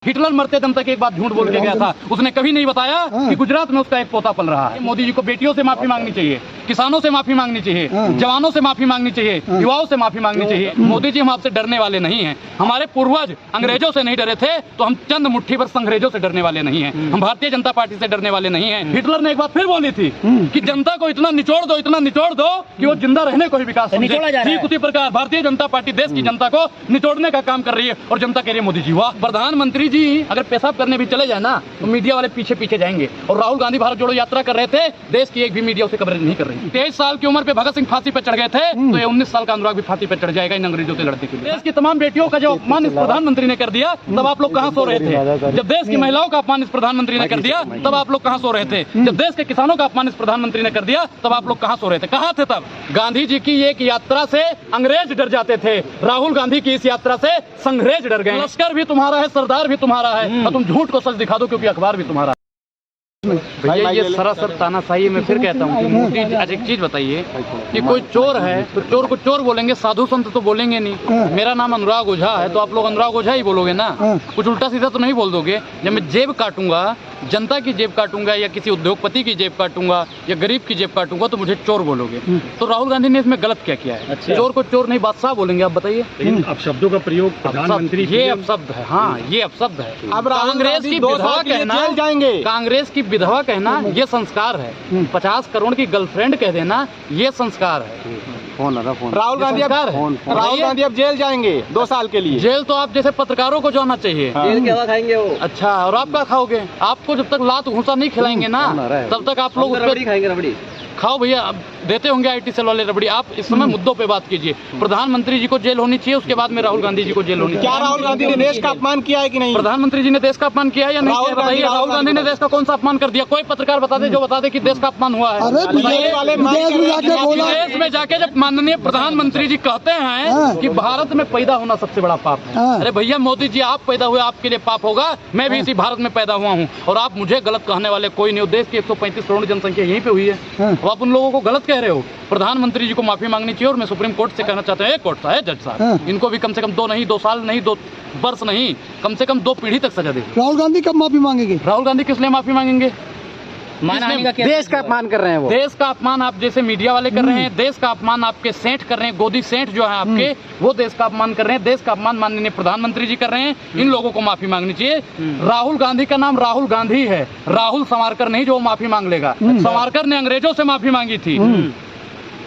Hitler मरते दम तक एक बात झूठ बोल के गया था। उसने कभी नहीं बताया कि गुजरात में उसका एक पोता पल रहा है। मोदी जी को बेटियों से माफी मांगनी चाहिए, किसानों से माफी मांगनी चाहिए, जवानों से माफी मांगनी चाहिए, युवाओं से माफी मांगनी चाहिए। मोदी जी हम आपसे डरने वाले नहीं हैं। हमारे पूर्वज अंग्रेजों से नहीं डरे थे तो हम चंद मुट्ठी भर अंग्रेजों से डरने वाले नहीं हैं। हम भारतीय जनता पार्टी से डरने वाले नहीं हैं। हिटलर ने एक बात फिर बोली थी कि जनता को इतना निचोड़ दो, इतना निचोड़ दो कि वो जिंदा रहने को ही विकास समझे। ठीक उसी प्रकार भारतीय जनता पार्टी देश की जनता को निचोड़ने का काम कर रही है और जनता कह रही है मोदी जी वाह। प्रधानमंत्री जी अगर पेशाब करने भी चले जाए ना तो मीडिया वाले पीछे पीछे जाएंगे। और राहुल गांधी भारत जोड़ो यात्रा कर रहे थे, देश की एक भी मीडिया उसे कवरेज नहीं कर रही। 23 साल की उम्र पे भगत सिंह फांसी पे चढ़ गए थे तो ये 19 साल का अनुराग भी फांसी पे चढ़ जाएगा इन अंग्रेजों से लड़ने के लिए। देश की तमाम बेटियों का जो अपमान इस प्रधानमंत्री ने कर दिया तब आप लोग कहाँ सो रहे थे? जब देश की महिलाओं का अपमान इस प्रधानमंत्री ने कर दिया तब आप लोग कहाँ सो रहे थे? जब देश के किसानों का अपमान इस प्रधानमंत्री ने कर दिया तब आप लोग कहाँ सो रहे थे? कहाँ थे तब? गांधी जी की एक यात्रा से अंग्रेज डर जाते थे, राहुल गांधी की इस यात्रा से संग्रेज डर गए। लश्कर भी तुम्हारा है, सरदार भी तुम्हारा है और तुम झूठ को सच दिखा दो क्योंकि अखबार भी तुम्हारा। भैया ये सरासर तानाशाही मैं फिर कहता हूँ कि मोदी जी आज एक चीज बताइए कि कोई चोर है तो चोर को चोर बोलेंगे, साधु संत तो बोलेंगे नहीं। मेरा नाम अनुराग ओझा है तो आप लोग अनुराग ओझा ही बोलोगे ना, कुछ उल्टा सीधा तो नहीं बोल दोगे। जब मैं जेब काटूंगा, जनता की जेब काटूंगा या किसी उद्योगपति की जेब काटूंगा या गरीब की जेब काटूंगा तो मुझे चोर बोलोगे। तो राहुल गांधी ने इसमें गलत क्या किया है? चोर को चोर नहीं बादशाह बोलेंगे, आप बताइए। लेकिन अपशब्दों का प्रयोग प्रधानमंत्री, ये अपशब्द है। हाँ ये अपशब्द है। अब कांग्रेस की विधवा कहना, कांग्रेस की विधवा कहना ये संस्कार है। 50 करोड़ की गर्लफ्रेंड कह देना ये संस्कार है। राहुल गांधी अब जेल जाएंगे 2 साल के लिए। जेल तो आप जैसे पत्रकारों को जाना चाहिए। जेल क्या खाएंगे वो? अच्छा, और आप क्या खाओगे? आपको जब तक लात घूसा नहीं खिलाएंगे ना तब तक आप लोग रबड़ी खाएंगे। रबड़ी खाओ भैया, अब देते होंगे आईटी सेल वाले रबड़ी। आप इस समय मुद्दों पे बात कीजिए। प्रधानमंत्री जी को जेल होनी चाहिए, उसके बाद में राहुल गांधी जी को जेल होनी चाहिए। क्या राहुल गांधी ने देश का अपमान किया है कि नहीं? प्रधानमंत्री जी ने देश का अपमान किया है या नहीं किया बताइए? राहुल गांधी ने देश का कौन सा अपमान कर दिया? कोई पत्रकार बता दे जो बता दे कि देश का अपमान हुआ है। विदेश में जाके जब माननीय प्रधानमंत्री जी कहते हैं कि भारत में पैदा होना सबसे बड़ा पाप है। अरे भैया मोदी जी आप पैदा हुए आपके लिए पाप होगा, मैं भी इसी भारत में पैदा हुआ हूँ और आप मुझे गलत कहने वाले कोई नहीं हो। देश की 135 करोड़ जनसंख्या यहीं पे हुई है, आप उन लोगों को गलत कह रहे हो। प्रधानमंत्री जी को माफी मांगनी चाहिए और मैं सुप्रीम कोर्ट से कहना चाहता हूँ, एक कोर्ट सा है जज साहब, इनको भी कम से कम 2 साल नहीं 2 वर्ष नहीं, कम से कम 2 पीढ़ी तक सजा दे। राहुल गांधी कब माफी मांगेंगे? राहुल गांधी किस लिए माफी मांगेंगे? देश का अपमान कर रहे हैं वो। देश का अपमान आप जैसे मीडिया वाले कर रहे हैं, देश का अपमान आपके सेठ कर रहे हैं, गोदी सेठ जो है आपके, वो देश का अपमान कर रहे हैं। देश का अपमान माननीय प्रधानमंत्री जी कर रहे हैं। इन लोगों को माफी मांगनी चाहिए। राहुल गांधी का नाम राहुल गांधी है, राहुल सावरकर नहीं जो माफी मांग लेगा। सावरकर ने अंग्रेजों से माफी मांगी थी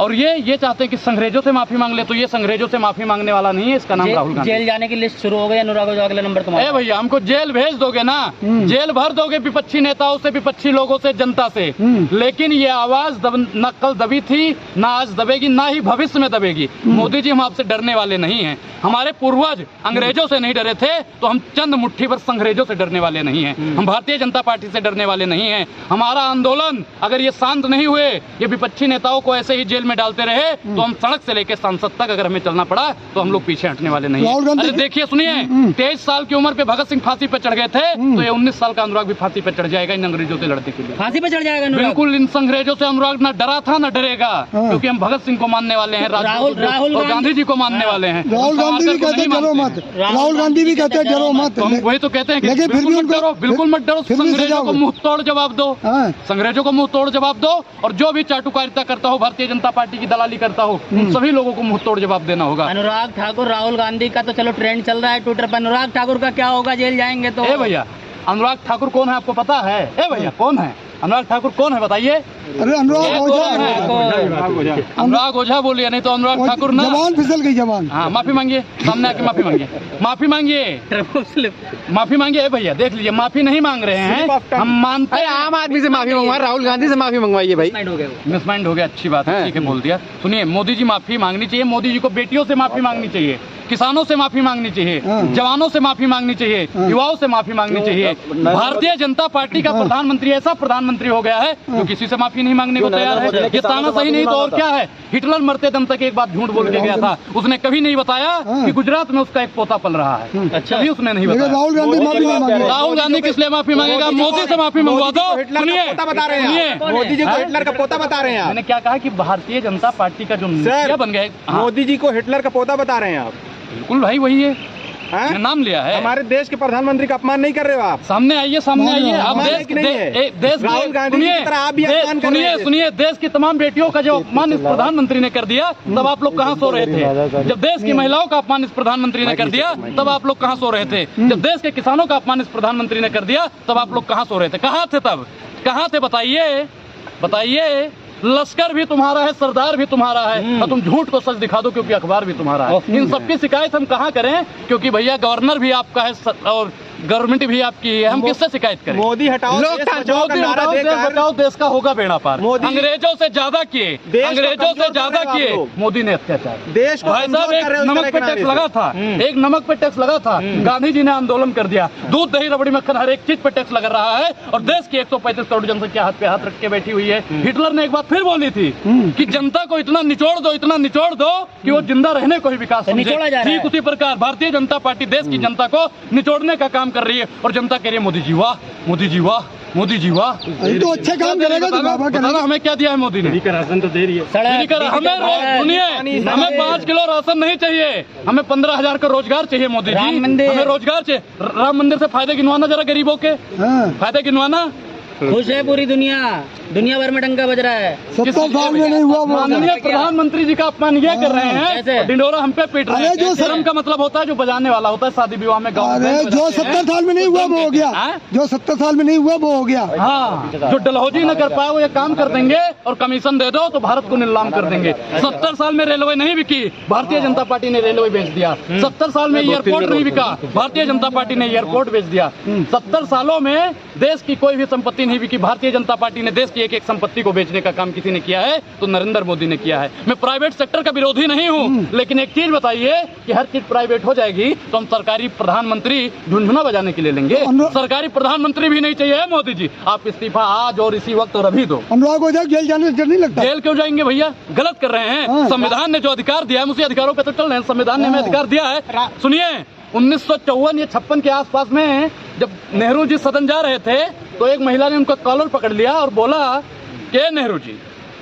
और ये चाहते हैं कि अंग्रेजों से माफी मांग ले, तो ये अंग्रेजों से माफी मांगने वाला नहीं है। इसका नाम राहुल गांधी। जेल जाने की लिस्ट शुरू हो गई। अनुराग ओझा अगले नंबर तुम्हारा। ए भैया हमको जेल भेज दोगे ना, जेल भर दोगे विपक्षी नेताओं से, विपक्षी लोगों से, जनता से, लेकिन ये आवाज न कल दबी थी, ना आज दबेगी, ना ही भविष्य में दबेगी। मोदी जी हम आपसे डरने वाले नहीं हैं। हमारे पूर्वज अंग्रेजों से नहीं डरे थे तो हम चंद मुट्ठी भर अंग्रेजों से डरने वाले नहीं हैं। हम भारतीय जनता पार्टी से डरने वाले नहीं हैं। हमारा आंदोलन अगर ये शांत नहीं हुए, ये विपक्षी नेताओं को ऐसे ही जेल में डालते रहे तो हम सड़क से लेकर संसद तक अगर हमें चलना पड़ा तो हम लोग पीछे हटने वाले नहीं हैं। अरे देखिए सुनिए, 23 साल की उम्र पे भगत सिंह फांसी पे चढ़ गए थे तो ये 19 साल का अनुराग भी फांसी पे चढ़ जाएगा इन अंग्रेजों से लड़ने के लिए। फांसी पे चढ़ जाएगा बिल्कुल। इन अंग्रेजों से अनुराग न डरा था न डरेगा, क्योंकि हम भगत सिंह को मानने वाले हैं, राहुल और गांधी जी को मानने वाले हैं। राहुल गांधी भी कहते हैं डरो मत, राहुल गांधी भी कहते हैं डरो मत। वही तो कहते हैं कि लेकिन फिर भी उनको डरो, बिल्कुल मत डरो। अंग्रेजों को मुंह तोड़ जवाब दो, अंग्रेजों को मुंह तोड़ जवाब दो। और जो भी चाटुकारिता करता हो, भारतीय जनता पार्टी की दलाली करता हो, उन सभी लोगों को मुंह तोड़ जवाब देना होगा। अनुराग ठाकुर, राहुल गांधी का तो चलो ट्रेंड चल रहा है ट्विटर पर, अनुराग ठाकुर का क्या होगा जेल जाएंगे तो? ए भैया अनुराग ठाकुर कौन है आपको पता है? ए भैया कौन है अनुराग ठाकुर? कौन है बताइए? अरे अनुराग ओझा है। अनुराग ओझा बोलिए, नहीं तो अनुराग ठाकुर ना। जवान फिसल गई जवान। हाँ माफी मांगिए, सामने आके माफी मांगिए, माफी मांगिए, माफी मांगिए। भैया देख लीजिए, माफी नहीं मांग रहे हैं, हम मानते हैं। आम आदमी से माफी मंगवा, राहुल गांधी से माफी मंगवाइए भाई। मिसमाइंड हो गया, अच्छी बात है, ठीक है बोल दिया। सुनिए, मोदी जी माफी मांगनी चाहिए। मोदी जी को बेटियों से माफी मांगनी चाहिए, किसानों से माफी मांगनी चाहिए, जवानों से माफी मांगनी चाहिए, युवाओं से माफी मांगनी चाहिए। भारतीय जनता पार्टी का प्रधानमंत्री ऐसा प्रधानमंत्री हो गया है जो किसी से माफी नहीं मांगने को तैयार है। ये ताना सही नहीं तो और क्या है? हिटलर मरते दम तक एक बात झूठ बोल के गया था। उसने कभी नहीं बताया कि गुजरात में उसका एक पोता पल रहा है। अच्छा, कभी उसने नहीं बताया। राहुल गांधी माफी नहीं मांगे। राहुल गांधी किस लिए माफी मांगेगा? मोदी से माफी मंगवा दो। सुनिए, मोदी जी को हिटलर का पोता बता रहे हैं। मैंने क्या कहा कि भारतीय जनता पार्टी का जो मुखिया बन गए, मोदी जी को हिटलर का पोता बता रहे हैं आप? बिल्कुल भाई वही है। मैंने नाम लिया है। हमारे देश के प्रधानमंत्री का अपमान नहीं कर रहे हो आप? सामने आइए, सामने आइए। आप देश राहुल गांधी की तरह आप भी अपमान कर रहे हैं। सुनिए, देश की तमाम बेटियों का जो अपमान इस प्रधानमंत्री ने कर दिया, तब आप लोग कहाँ सो रहे थे? जब देश की महिलाओं का अपमान इस प्रधानमंत्री ने कर दिया, तब आप लोग कहाँ सो रहे थे? जब देश के किसानों का अपमान इस प्रधानमंत्री ने कर दिया, तब आप लोग कहाँ सो रहे थे? कहाँ थे तब? कहाँ थे? बताइए, बताइए। लश्कर भी तुम्हारा है, सरदार भी तुम्हारा है, और तुम झूठ को सच दिखा दो क्योंकि अखबार भी तुम्हारा है। इन सबकी शिकायत हम कहाँ करें? क्योंकि भैया गवर्नर भी आपका है और गवर्नमेंट भी आपकी है। हम किससे शिकायत करें? मोदी हटाओ, देश बचाओ का नारा देकर बचाओ देश का होगा बेड़ा पार। अंग्रेजों से ज्यादा किए, अंग्रेजों से ज्यादा किए मोदी ने अत्याचार। देश को भाई साहब, एक नमक पे टैक्स लगा था, एक नमक पे टैक्स लगा था, गांधी जी ने आंदोलन कर दिया। दूध, दही, रबड़ी, मक्खन, हर एक चीज पे टैक्स लग रहा है, और देश की 135 करोड़ जनसंख्या हाथ पे हाथ रख के बैठी हुई है। हिटलर ने एक बात फिर बोली थी कि जनता को इतना निचोड़ दो, इतना निचोड़ दो कि वो जिंदा रहने को ही विकास समझे। ठीक उसी प्रकार भारतीय जनता पार्टी देश की जनता को निचोड़ने का काम कर रही है, और जनता कह रही है मोदी जी वाह, मोदी जी वाह, मोदी जी वाह। तो अच्छे काम करेगा तो बाबा बताना हमें क्या दिया है मोदी ने? फ्री का राशन तो दे रही है। हमें सुनिए, हमें 5 किलो राशन नहीं चाहिए, हमें 15,000 का रोजगार चाहिए मोदी जी। हमें रोजगार चाहिए। राम मंदिर से फायदे गिनवाना जरा गरीबों के, फायदे गिनवाना। खुश है पूरी दुनिया, दुनिया भर में डंका बज रहा है। 70 साल में नहीं हुआ। माननीय प्रधानमंत्री जी का अपमान ये कर रहे कैसे? हैं, डिंडोरा हम पे पीट रहे हैं। जो शर्म का मतलब होता है जो बजाने वाला होता है शादी विवाह में। गाँव अरे जो 70 साल में नहीं हुआ वो हो गया, जो 70 साल में नहीं हुआ वो हो गया। हाँ, जो डलहौजी न कर पाए वो ये काम कर देंगे, और कमीशन दे दो तो भारत को नीलाम कर देंगे। 70 साल में रेलवे नहीं बिकी, भारतीय जनता पार्टी ने रेलवे बेच दिया। 70 साल में एयरपोर्ट नहीं बिका, भारतीय जनता पार्टी ने एयरपोर्ट बेच दिया। 70 सालों में देश की कोई भी संपत्ति नहीं बिकी, भारतीय जनता पार्टी ने देश की एक एक संपत्ति को बेचने का काम किसी ने किया है तो नरेंद्र मोदी ने किया है। मैं प्राइवेट सेक्टर का विरोधी नहीं हूँ, लेकिन एक चीज बताइए कि हर चीज प्राइवेट हो जाएगी तो हम सरकारी प्रधानमंत्री झुनझुना बजाने के लिए लेंगे? सरकारी प्रधानमंत्री भी नहीं चाहिए मोदी जी। आप इस्तीफा आज और इसी वक्त और अभी दो। अनुराग को जेल जाने से डर नहीं लगता? जेल क्यों जाएंगे भैया? गलत कर रहे हैं। संविधान ने जो अधिकार दिया है उसी अधिकारों पे तो चल रहे हैं। संविधान ने हमें अधिकार दिया है। सुनिए, 1954 या 56 के आसपास में जब नेहरू जी सदन जा रहे थे तो एक महिला ने उनका कॉलर पकड़ लिया और बोला कि नेहरू जी,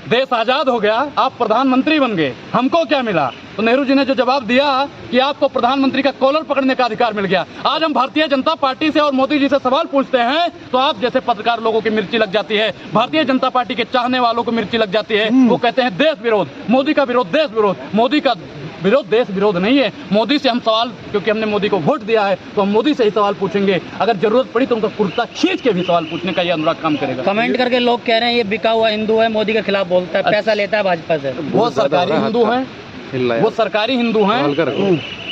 देश आजाद हो गया, आप प्रधानमंत्री बन गए, हमको क्या मिला? तो नेहरू जी ने जो जवाब दिया कि आपको प्रधानमंत्री का कॉलर पकड़ने का अधिकार मिल गया। आज हम भारतीय जनता पार्टी से और मोदी जी से सवाल पूछते हैं तो आप जैसे पत्रकार लोगों की मिर्ची लग जाती है, भारतीय जनता पार्टी के चाहने वालों को मिर्ची लग जाती है। वो कहते हैं देश विरोध, मोदी का विरोध देश विरोध। मोदी का विरोध देश विरोध नहीं है। मोदी से हम सवाल, क्योंकि हमने मोदी को वोट दिया है तो हम मोदी से ही सवाल पूछेंगे। अगर जरूरत पड़ी तो उनका कुर्ता खींच के भी सवाल पूछने का ये अनुराग काम करेगा। कमेंट करके लोग कह रहे हैं ये बिका हुआ हिंदू है, मोदी के खिलाफ बोलता है, पैसा लेता है भाजपा से। वो सरकारी हिंदू हैं, वो सरकारी हिंदू हैं।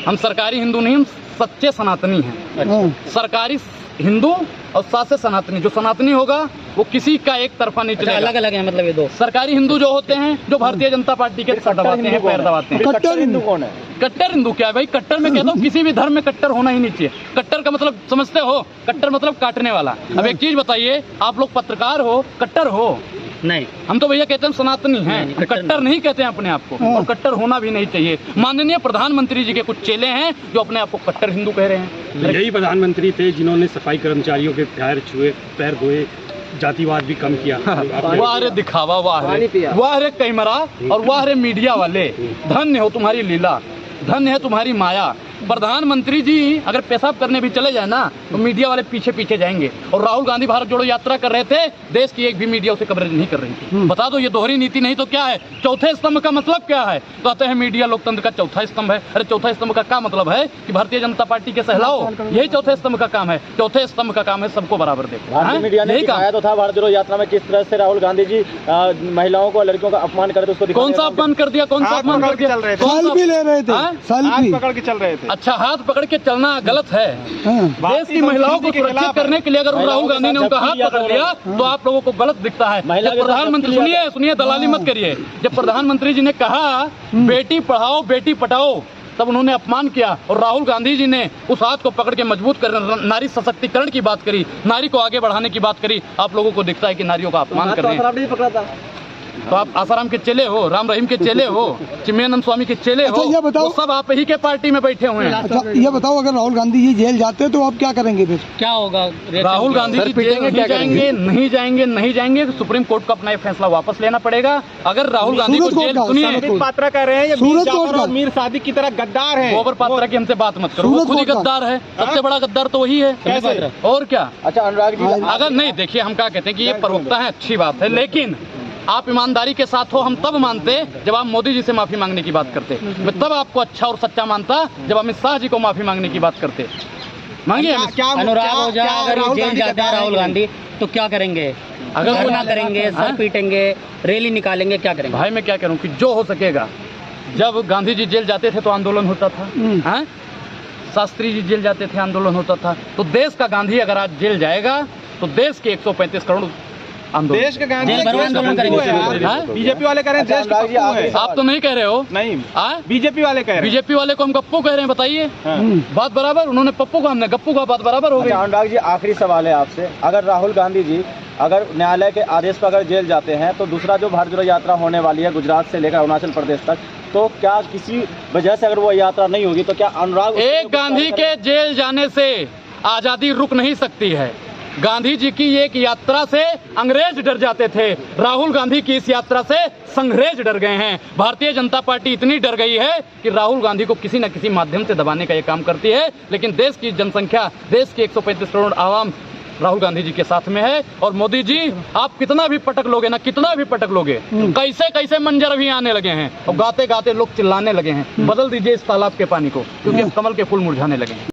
हम सरकारी हिंदू नहीं, हम सच्चे सनातनी हैं। सरकारी हिंदू और साथ से सनातनी। जो सनातनी होगा वो किसी का एक तरफा नहीं चलेगा। अलग अलग है मतलब ये दो। सरकारी हिंदू जो होते हैं जो भारतीय जनता पार्टी के सर दबाते हैं, पैर दबाते हैं। कट्टर हिंदू कौन है? कट्टर हिंदू क्या है भाई? कट्टर में कहता हूँ किसी भी धर्म में कट्टर होना ही नहीं चाहिए। कट्टर का मतलब समझते हो? कट्टर मतलब काटने वाला। अब एक चीज बताइए, आप लोग पत्रकार हो, कट्टर हो? नहीं, हम तो भैया कहते हैं सनातनी हैं, कट्टर नहीं कहते हैं अपने आप को, और कट्टर होना भी नहीं चाहिए। माननीय प्रधानमंत्री जी के कुछ चेले हैं जो अपने आप को कट्टर हिंदू कह रहे हैं। यही प्रधानमंत्री थे जिन्होंने सफाई कर्मचारियों के पैर छुए, पैर धोए, जातिवाद भी कम किया। वाह रे दिखावा, वाह रे कैमरा, और वाह रे मीडिया वाले। धन्य हो तुम्हारी लीला, धन्य है तुम्हारी माया। प्रधानमंत्री जी अगर पेशाब करने भी चले जाए ना तो मीडिया वाले पीछे पीछे जाएंगे। और राहुल गांधी भारत जोड़ो यात्रा कर रहे थे, देश की एक भी मीडिया उसे कवरेज नहीं कर रही थी। बता दो, ये दोहरी नीति नहीं तो क्या है? चौथे स्तंभ का मतलब क्या है? कहते हैं मीडिया लोकतंत्र का चौथा स्तंभ है। अरे चौथा स्तंभ का क्या मतलब है? कि भारतीय जनता पार्टी के सहलाओ, यही चौथे स्तंभ का काम है। चौथे स्तंभ का काम है सबको बराबर देखो। मीडिया ने दिखाया तो था भारत जोड़ो यात्रा में किस तरह से राहुल गांधी जी महिलाओं को, लड़कियों का अपमान करे, तो उसको कौन सा अपमान कर दिया? कौन सा अपमान कर दिया? सेल्फी ले रहे थे, सेल्फी पकड़ के चल रहे थे। अच्छा, हाथ पकड़ के चलना गलत है। देश की महिलाओं को सुरक्षित करने के लिए अगर राहुल गांधी ने उनका हाथ पकड़ लिया तो आप लोगों को गलत दिखता है। जब प्रधानमंत्री, सुनिए दलाली मत करिए, जब प्रधानमंत्री जी ने कहा बेटी पढ़ाओ बेटी पटाओ तब उन्होंने अपमान किया, और राहुल गांधी जी ने उस हाथ को पकड़ के मजबूत कर नारी सशक्तिकरण की बात करी, नारी को आगे बढ़ाने की बात करी। आप लोगों को दिखता है कि नारियों का अपमान कर रहे हैं। तो आप आसाराम के चेले हो, राम रहीम के चेले हो, चिन्मयानंद स्वामी के चेले हो, अच्छा, ये बताओ- वो सब आप ही के पार्टी में बैठे हुए हैं। अच्छा ये बताओ, अगर राहुल गांधी जी जेल जाते हैं तो आप क्या करेंगे फिर? क्या होगा राहुल गांधी जी जेल नहीं जाएंगे, नहीं जाएंगे, सुप्रीम कोर्ट को अपना ये फैसला वापस लेना पड़ेगा। अगर राहुल गांधी को सूरज जेल, कोर्ट का, सुनिए, सूरज पात्रा कह रहे हैं ये सूरज मीर जाफर कोर्ट का। और मीर सादिक की तरह गद्दार है। गोबर पात्रा की हमसे बात मत करो, वो सूरज खुद ही कोर्ट का। गद्दार है, सबसे बड़ा गद्दार तो वही है। कैसे? और क्या? अच्छा अनुराग जी, अगर नहीं, देखिए हम क्या कहते हैं कि ये प्रवक्ता है, अच्छी बात है, लेकिन आप ईमानदारी के साथ हो, हम तब मानते जब आप मोदी जी से माफी मांगने की बात करते। मैं तब आपको अच्छा और सच्चा मानता जब अमित शाह जी को माफी मांगने की बात करते। मांगिए अनुराग ओझा अगर ये जेल जाते हैं राहुल गांधी तो क्या करेंगे? अगर वो धरना करेंगे, सर पीटेंगे, रैली निकालेंगे, क्या करेंगे? भाई मैं क्या करूं कि जो हो सकेगा। जब गांधी जी जेल जाते थे तो आंदोलन होता था, हाँ? शास्त्री जी जेल जाते थे, आंदोलन होता था। तो देश का गांधी अगर आज जेल जाएगा तो देश के 135 करोड़ आंदोलन, देश के गांधी जेल भरो आंदोलन करेंगे। हाँ? बीजेपी वाले कह रहे हैं देश के पप्पू है। आप तो नहीं कह रहे हो, नहीं, हाँ? बीजेपी वाले कह रहे हैं। बीजेपी वाले को हम गप्पू कह रहे हैं, बताइए। हाँ। बात बराबर, उन्होंने पप्पू को, हमने गप्पू का, बात बराबर हो गई। अच्छा अनुराग जी, आखिरी सवाल है आपसे, अगर राहुल गांधी जी अगर न्यायालय के आदेश पर अगर जेल जाते हैं तो दूसरा जो भारत जोड़ो यात्रा होने वाली है गुजरात से लेकर अरुणाचल प्रदेश तक, तो क्या किसी वजह से अगर वो यात्रा नहीं होगी तो क्या अनुराग एक गांधी के जेल जाने से आजादी रुक नहीं सकती है। गांधी जी की एक यात्रा से अंग्रेज डर जाते थे, राहुल गांधी की इस यात्रा से संग्रेज डर गए हैं। भारतीय जनता पार्टी इतनी डर गई है कि राहुल गांधी को किसी न किसी माध्यम से दबाने का ये काम करती है। लेकिन देश की जनसंख्या, देश की 135 करोड़ आवाम राहुल गांधी जी के साथ में है। और मोदी जी, आप कितना भी पटक लोगे ना, कितना भी पटक लोगे, कैसे कैसे मंजर भी आने लगे हैं और गाते गाते लोग चिल्लाने लगे हैं। बदल दीजिए इस तालाब के पानी को, क्योंकि अब कमल के फूल मुरझाने लगे हैं।